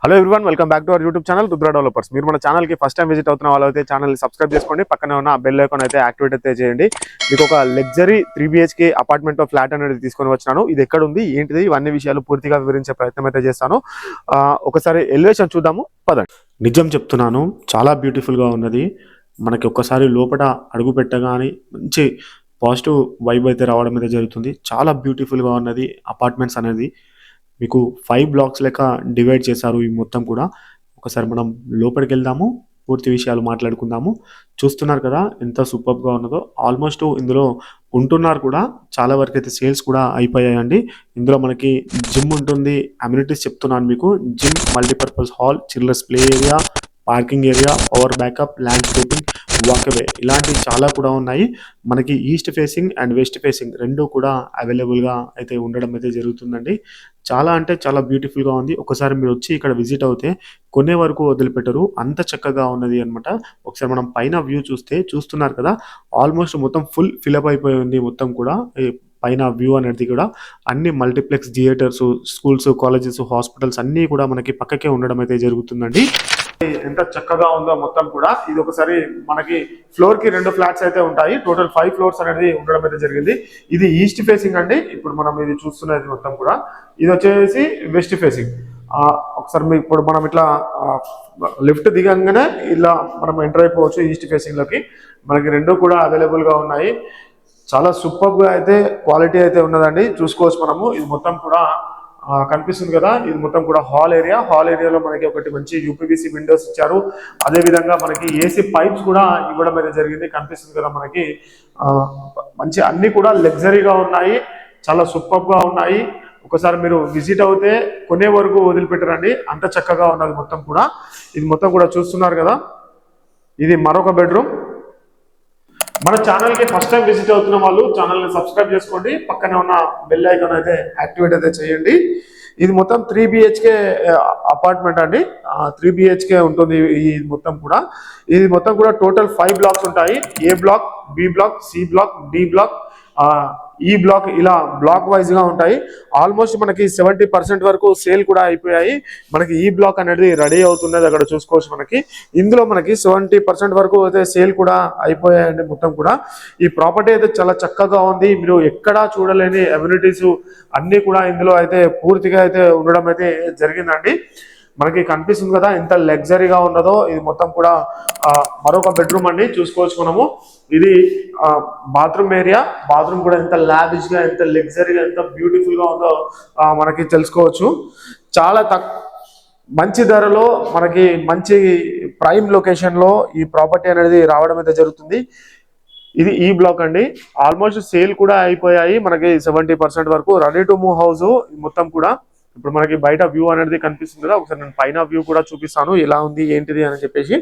Hello everyone, welcome back to our YouTube channel Rudra developers. మీరు మన ఛానల్కి ఫస్ట్ టైం విజిట్ అవుతున్న వాళ్ళైతే ఛానల్ని సబ్స్క్రైబ్ చేసుకోండి, పక్కనే ఉన్న బెల్ ఐకాన్ అయితే యాక్టివేట్ అయితే చేయండి. మీకు ఒక లగ్జరీ 3BHK అపార్ట్మెంట్లో ఫ్లాట్ అనేది తీసుకొని వచ్చినాను. ఇది ఎక్కడ ఉంది, ఏంటిది, ఇవన్నీ విషయాలు పూర్తిగా వివరించే ప్రయత్నం అయితే చేస్తాను. ఒకసారి ఎలివేషన్ చూద్దాము, పదండి. నిజం చెప్తున్నాను, చాలా బ్యూటిఫుల్గా ఉన్నది. మనకి ఒక్కసారి లోపల అడుగు పెట్టగానే మంచి పాజిటివ్ వైబ్ అయితే రావడం అయితే జరుగుతుంది. చాలా బ్యూటిఫుల్గా ఉన్నది అపార్ట్మెంట్స్ అనేది. మీకు 5 బ్లాక్స్ లెక్క డివైడ్ చేశారు ఈ మొత్తం కూడా. ఒకసారి మనం లోపలికి వెళ్దాము, పూర్తి విషయాలు మాట్లాడుకుందాము. చూస్తున్నారు కదా ఎంత సూపర్గా ఉన్నదో. ఆల్మోస్ట్ ఇందులో ఉంటున్నారు కూడా, చాలా వరకు అయితే సేల్స్ కూడా అయిపోయాయండి. ఇందులో మనకి జిమ్ ఉంటుంది, అమ్యూనిటీస్ చెప్తున్నాను మీకు. Gym, multipurpose hall, children's play area, parking area, power backup, landscaping, walkway, ఇలాంటివి చాలా కూడా ఉన్నాయి. మనకి east facing and west facing రెండు కూడా అవైలబుల్గా అయితే ఉండడం అయితే జరుగుతుందండి. చాలా అంటే చాలా బ్యూటిఫుల్గా ఉంది. ఒకసారి మీరు వచ్చి ఇక్కడ విజిట్ అవుతే కొనే వరకు వదిలిపెట్టరు, అంత చక్కగా ఉన్నది అనమాట. ఒకసారి మనం పైన వ్యూ చూస్తున్నారు కదా, ఆల్మోస్ట్ మొత్తం ఫుల్ ఫిలప్ అయిపోయి ఉంది మొత్తం కూడా. పైన వ్యూ అనేది కూడా అన్ని multiplex theatres, schools, colleges, hospitals అన్నీ కూడా మనకి పక్కకే ఉండడం అయితే జరుగుతుందండి. ఎంత చక్కగా ఉందో మొత్తం కూడా. ఇది ఒకసారి మనకి ఫ్లోర్ కి 2 ఫ్లాట్స్ అయితే ఉంటాయి. టోటల్ 5 ఫ్లోర్స్ అనేది ఉండడం అయితే జరిగింది. ఇది ఈస్ట్ ఫేసింగ్ అండి. ఇప్పుడు మనం ఇది చూస్తున్నది మొత్తం కూడా. ఇది వచ్చేసి వెస్ట్ ఫేసింగ్. ఒకసారి ఇప్పుడు మనం ఇట్లా లిఫ్ట్ దిగంగానే ఇలా మనం ఎంటర్ అయిపోవచ్చు ఈస్ట్ ఫేసింగ్ లోకి. మనకి 2 కూడా అవైలబుల్ గా ఉన్నాయి. చాలా సూపర్ గా అయితే క్వాలిటీ అయితే ఉన్నదండి. చూసుకోవచ్చు మనము. ఇది మొత్తం కూడా కనిపిస్తుంది కదా, ఇది మొత్తం కూడా హాల్ ఏరియా. హాల్ ఏరియాలో మనకి ఒకటి మంచి యూపీవీసీ విండోస్ ఇచ్చారు. అదే విధంగా మనకి ఏసీ పైప్స్ కూడా ఇవ్వడం అయితే జరిగింది. కనిపిస్తుంది కదా మనకి. మంచి అన్ని కూడా లగ్జరీగా ఉన్నాయి, చాలా సూపర్ గా ఉన్నాయి. ఒకసారి మీరు విజిట్ అవుతే కొనే వరకు వదిలిపెట్టరండి, అంత చక్కగా ఉన్నది మొత్తం కూడా. ఇది మొత్తం కూడా చూస్తున్నారు కదా, ఇది మరొక బెడ్రూమ్. మన ఛానల్కి ఫస్ట్ టైం విజిట్ అవుతున్న వాళ్ళు ఛానల్ని సబ్స్క్రైబ్ చేసుకోండి, పక్కనే ఉన్న బెల్ ఐకాన్ అయితే యాక్టివేట్ అయితే చేయండి. ఇది మొత్తం 3BHK అపార్ట్మెంట్ అండి. 3BHK ఉంటుంది ఈ మొత్తం కూడా. ఇది మొత్తం కూడా టోటల్ 5 బ్లాక్స్ ఉంటాయి. A block, B block, C block, D block, E block, ఇలా బ్లాక్ వైజ్ గా ఉంటాయి. ఆల్మోస్ట్ మనకి 70% వరకు సేల్ కూడా అయిపోయాయి. మనకి ఈ బ్లాక్ అనేది రెడీ అవుతున్నది, అక్కడ చూసుకోవచ్చు. మనకి ఇందులో మనకి 70% వరకు అయితే సేల్ కూడా అయిపోయాయండి మొత్తం కూడా. ఈ ప్రాపర్టీ అయితే చాలా చక్కగా ఉంది. మీరు ఎక్కడా చూడలేని అమ్యూనిటీస్ అన్ని కూడా ఇందులో అయితే పూర్తిగా అయితే ఉండడం అయితే జరిగిందండి. మనకి కనిపిస్తుంది కదా ఎంత లగ్జరీగా ఉన్నదో. ఇది మొత్తం కూడా మరొక బెడ్రూమ్ అండి, చూసుకోవచ్చు మనము. ఇది బాత్రూమ్ ఏరియా. బాత్రూమ్ కూడా ఎంత లావిష్ గా, ఎంత లగ్జరీగా, ఎంత బ్యూటిఫుల్ గా ఉందో మనకి తెలుసుకోవచ్చు. చాలా మంచి ధరలో మనకి మంచి ప్రైమ్ లొకేషన్ లో ఈ ప్రాపర్టీ అనేది రావడం అయితే జరుగుతుంది. ఇది ఈ బ్లాక్ అండి. ఆల్మోస్ట్ సేల్ కూడా అయిపోయాయి. మనకి 70% వరకు రెడీ టు మూవ్ హౌస్ మొత్తం కూడా. ఇప్పుడు మనకి బయట వ్యూ అనేది కనిపిస్తుంది కదా, ఒకసారి నేను పైన వ్యూ కూడా చూపిస్తాను ఎలా ఉంది ఏంటిది అని చెప్పేసి.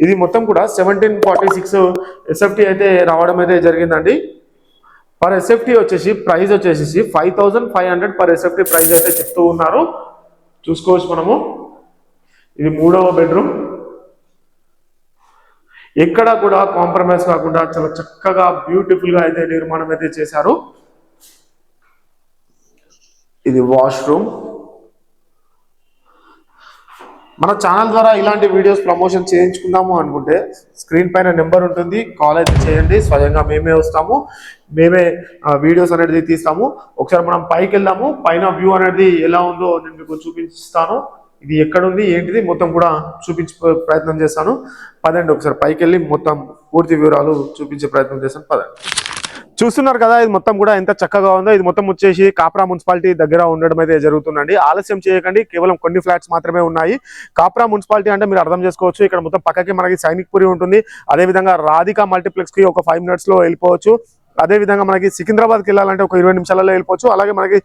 ఇది మొత్తం కూడా 1746 SFT అయితే రావడం అయితే జరిగిందండి. పర్ SFT వచ్చేసి ప్రైస్ వచ్చేసి 5500 పర్ SFT ప్రైస్ అయితే చెప్తూ ఉన్నారు. చూసుకోవచ్చు మనము. ఇది 3వ బెడ్రూమ్. ఎక్కడ కూడా కాంప్రమైజ్ కాకుండా చాలా చక్కగా బ్యూటిఫుల్ గా అయితే నిర్మాణం అయితే చేశారు. ఇది వాష్రూమ్. మన ఛానల్ ద్వారా ఇలాంటి వీడియోస్ ప్రమోషన్ చేయించుకుందాము అనుకుంటే స్క్రీన్ పైన నెంబర్ ఉంటుంది, కాల్ అయితే చేయండి. స్వయంగా మేమే వస్తాము, మేమే వీడియోస్ అనేది తీస్తాము. ఒకసారి మనం పైకి వెళ్దాము. పైన వ్యూ అనేది ఎలా ఉందో నేను మీకు చూపిస్తాను. ఇది ఎక్కడుంది ఏంటిది మొత్తం కూడా చూపించే ప్రయత్నం చేస్తాను. పదండి, ఒకసారి పైకి వెళ్ళి మొత్తం పూర్తి వివరాలు చూపించే ప్రయత్నం చేస్తాను. పదండి. చూస్తున్నారు కదా, ఇది మొత్తం కూడా ఎంత చక్కగా ఉందో. ఇది మొత్తం వచ్చేసి కాప్రా మున్సిపాలిటీ దగ్గర ఉండడం అయితే జరుగుతుందండి. ఆలస్యం చేయకండి, కేవలం కొన్ని ఫ్లాట్స్ మాత్రమే ఉన్నాయి. కాప్రా మున్సిపాలిటీ అంటే మీరు అర్థం చేసుకోవచ్చు. ఇక్కడ మొత్తం పక్కకి మనకి సైనిక్ పురి ఉంటుంది. అదేవిధంగా రాధికా మల్టీప్లెక్స్ కి ఒక 5 minutes లో వెళ్ళిపోవచ్చు. అదేవిధంగా మనకి సికింద్రాబాద్కి వెళ్ళాలంటే ఒక 20 నిమిషాలలో వెళ్ళిపోవచ్చు. అలాగే మనకి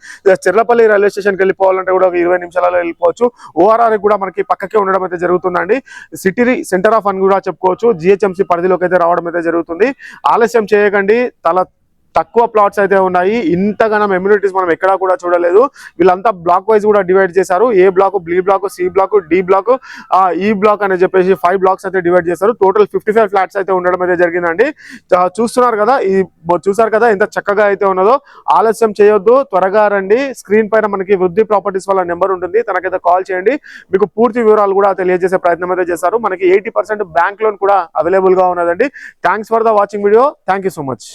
చెర్లపల్లి రైల్వే స్టేషన్కి వెళ్ళిపోవాలంటే కూడా ఒక 20 నిమిషాలలో వెళ్ళిపోవచ్చు. ORR కూడా మనకి పక్కకే ఉండడం అయితే జరుగుతుందండి. సిటీ సెంటర్ ఆఫ్ అని కూడా చెప్పుకోవచ్చు. GHMC పరిధిలోకి అయితే రావడం అయితే జరుగుతుంది. ఆలస్యం చేయకండి, తక్కువ ప్లాట్స్ అయితే ఉన్నాయి. ఇంతగానం ఎమ్యూనిటీస్ మనం ఎక్కడా కూడా చూడలేదు. వీళ్ళంతా బ్లాక్ వైజ్ కూడా డివైడ్ చేశారు. A block, B block, C block, D block, E block అని చెప్పేసి 5 బ్లాక్స్ అయితే డివైడ్ చేశారు. టోటల్ 55 ఫ్లాట్స్ అయితే ఉండడం అయితే జరిగిందండి. చూస్తున్నారు కదా, చూసారు కదా ఎంత చక్కగా అయితే ఉన్నదో. ఆలస్యం చేయొద్దు, త్వరగా రండి. స్క్రీన్ పైన మనకి వృద్ధి ప్రాపర్టీస్ వాళ్ళ నెంబర్ ఉంటుంది, తనకైతే కాల్ చేయండి. మీకు పూర్తి వివరాలు కూడా తెలియజేసే ప్రయత్నం అయితే చేశారు. మనకి 80% బ్యాంక్ లోన్ కూడా అవైలబుల్ గా ఉన్నదండి. Thanks for the watching video. Thank you so much.